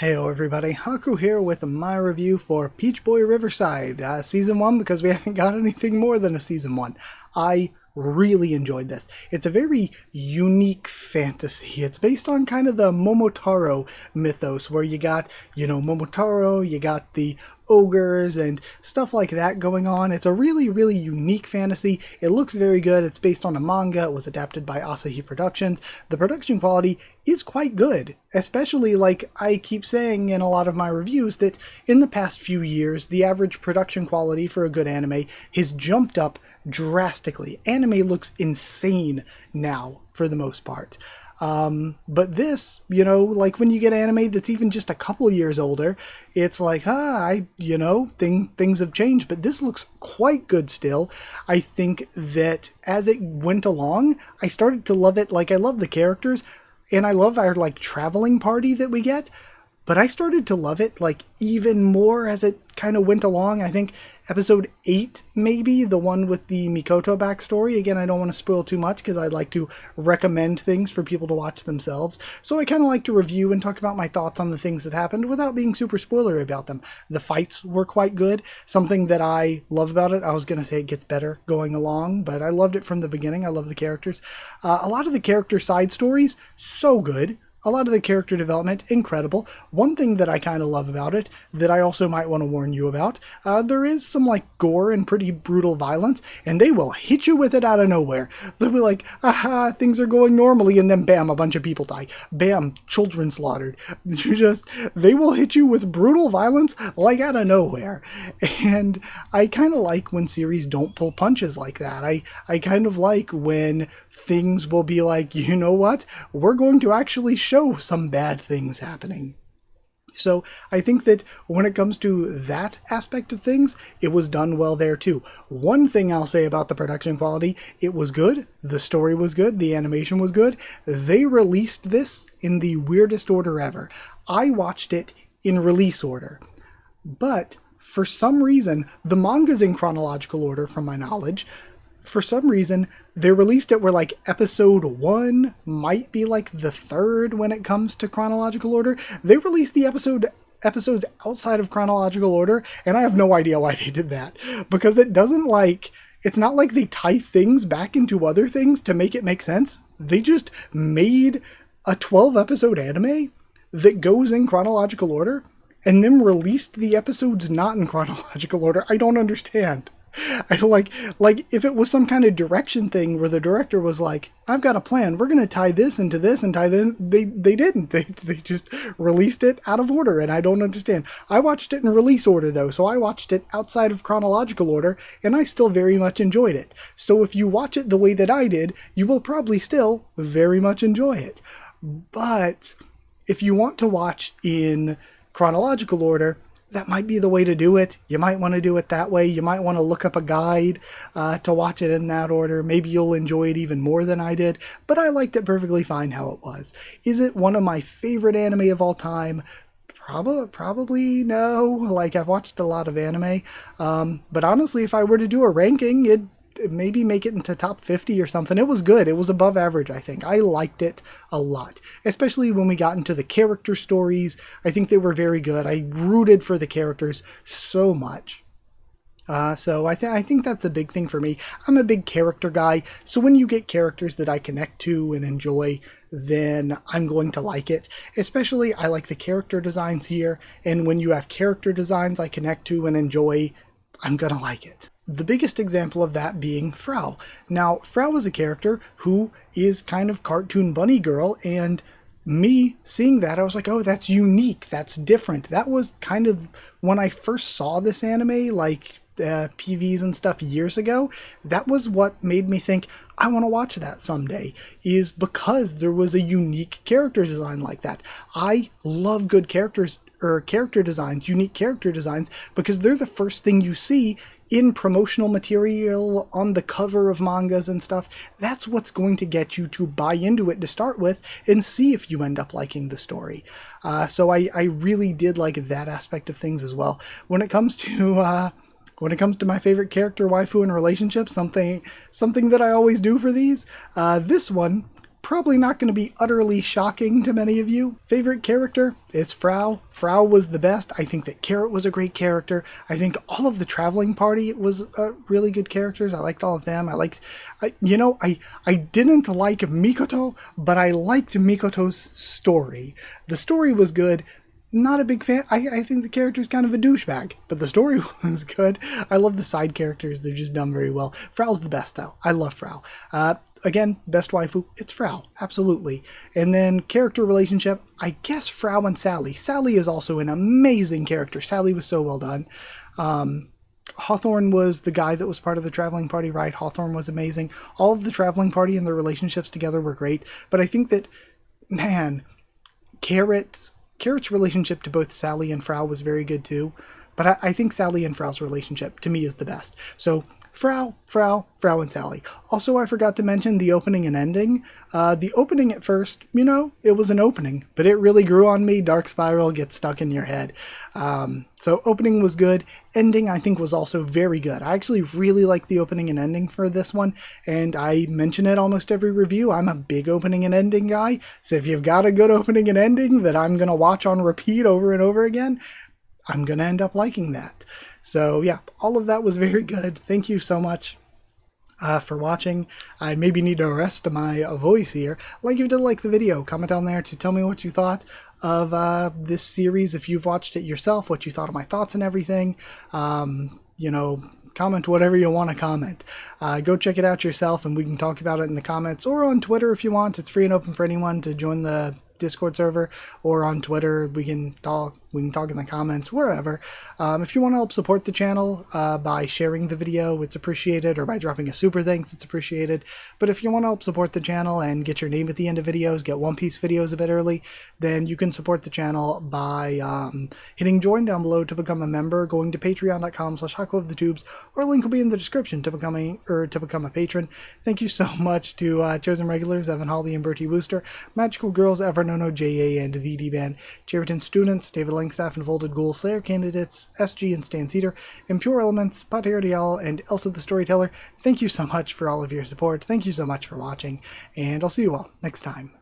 Heyo everybody, Haku here with my review for Peach Boy Riverside, Season 1, because we haven't got anything more than a Season 1. I really enjoyed this. It's a very unique fantasy. It's based on kind of the Momotaro mythos, where you got, Momotaro, you got the ogres and stuff like that going on. It's a really, really unique fantasy. It looks very good. It's based on a manga. It was adapted by Asahi Productions. The production quality is quite good, especially like I keep saying in a lot of my reviews that in the past few years, the average production quality for a good anime has jumped up drastically. Anime looks insane now for the most part. But this, like when you get anime that's even just a couple years older, it's like, things have changed, but this looks quite good still. I think that as it went along, I started to love it. Like, I love the characters, and I love our, traveling party that we get, but I started to love it, even more as it kind of went along. I think episode 8, maybe, the one with the Mikoto backstory. Again, I don't want to spoil too much because I'd like to recommend things for people to watch themselves. So I kind of like to review and talk about my thoughts on the things that happened without being super spoilery about them. The fights were quite good. Something that I love about it, I was going to say it gets better going along, but I loved it from the beginning. I love the characters. A lot of the character side stories, so good. A lot of the character development, incredible. One thing that I kind of love about it, that I also might want to warn you about, there is some gore and pretty brutal violence, and they will hit you with it out of nowhere. They'll be like, aha, things are going normally, and then bam, a bunch of people die. Bam, children slaughtered. They will hit you with brutal violence out of nowhere. And I kind of like when series don't pull punches like that. I kind of like when things will be like, you know what, we're going to actually show some bad things happening. So I think that when it comes to that aspect of things, it was done well there too. One thing I'll say about the production quality, it was good, the story was good, the animation was good. They released this in the weirdest order ever. I watched it in release order, but for some reason, the manga's in chronological order from my knowledge. For some reason, they released it where episode 1 might be the third when it comes to chronological order. They released the episodes outside of chronological order, and I have no idea why they did that. Because it doesn't it's not like they tie things back into other things to make it make sense. They just made a 12-episode anime that goes in chronological order and then released the episodes not in chronological order. I don't understand. I like if it was some kind of direction thing where the director was like, I've got a plan, we're going to tie this into this and tie them. They didn't. They just released it out of order, and I don't understand. I watched it in release order though, so I watched it outside of chronological order, and I still very much enjoyed it. So if you watch it the way that I did, you will probably still very much enjoy it. But if you want to watch in chronological order, that might be the way to do it. You might want to do it that way. You might want to look up a guide to watch it in that order. Maybe you'll enjoy it even more than I did, but I liked it perfectly fine how it was. Is it one of my favorite anime of all time? Probably no. I've watched a lot of anime, but honestly, if I were to do a ranking, it'd maybe make it into top 50 or something. It was good. It was above average, I think. I liked it a lot, especially when we got into the character stories. I think they were very good. I rooted for the characters so much. So I think that's a big thing for me. I'm a big character guy, so when you get characters that I connect to and enjoy, then I'm going to like it. Especially, I like the character designs here, and when you have character designs I connect to and enjoy, I'm gonna like it. The biggest example of that being Frau. Now, Frau is a character who is kind of cartoon bunny girl, and me seeing that, I was like, oh, that's unique, that's different. That was kind of when I first saw this anime, PVs and stuff years ago, that was what made me think, I want to watch that someday, is because there was a unique character design like that. I love good characters, or character designs, unique character designs, because they're the first thing you see in promotional material, on the cover of mangas and stuff. That's what's going to get you to buy into it to start with and see if you end up liking the story. So I really did like that aspect of things as well. When it comes to my favorite character, waifu, and relationships, something that I always do for these, this one probably not going to be utterly shocking to many of you. Favorite character is Frau. Frau was the best. I think that Carrot was a great character. I think all of the traveling party was really good characters. I liked all of them. I didn't like Mikoto, but I liked Mikoto's story. The story was good. Not a big fan. I think the character's kind of a douchebag, but the story was good. I love the side characters. They're just done very well. Frau's the best, though. I love Frau. Again, best waifu, it's Frau. Absolutely. And then character relationship, I guess Frau and Sally. Sally is also an amazing character. Sally was so well done. Hawthorne was the guy that was part of the traveling party, right? Hawthorne was amazing. All of the traveling party and their relationships together were great. But I think that, man, Carrot's relationship to both Sally and Frau was very good too, but I think Sally and Frau's relationship to me is the best. So Frau, and Sally. Also, I forgot to mention the opening and ending. The opening at first, it was an opening, but it really grew on me. Dark Spiral gets stuck in your head. So opening was good. Ending, I think, was also very good. I actually really like the opening and ending for this one, and I mention it almost every review. I'm a big opening and ending guy, so if you've got a good opening and ending that I'm going to watch on repeat over and over again, I'm going to end up liking that. So yeah, all of that was very good. Thank you so much for watching. I maybe need to rest my voice here. Like if you did like the video, comment down there to tell me what you thought of this series. If you've watched it yourself, what you thought of my thoughts and everything. Comment whatever you want to comment. Go check it out yourself and we can talk about it in the comments or on Twitter if you want. It's free and open for anyone to join the Discord server, or on Twitter. We can talk in the comments, wherever. If you want to help support the channel by sharing the video, it's appreciated, or by dropping a super thanks, it's appreciated. But if you want to help support the channel and get your name at the end of videos, get One Piece videos a bit early, then you can support the channel by hitting join down below to become a member, going to patreon.com/HakuOfTheTubes, or link will be in the description to become a patron. Thank you so much to chosen regulars Evan Hawley and Bertie Wooster, Magical Girls, Evernono, JA, and the D-Band, Cheriton students, David Langstaff and Folded Ghoul, Slayer candidates, SG and Stan Cedar, Impure Elements, Pater Dial, and Elsa the Storyteller. Thank you so much for all of your support. Thank you so much for watching, and I'll see you all next time.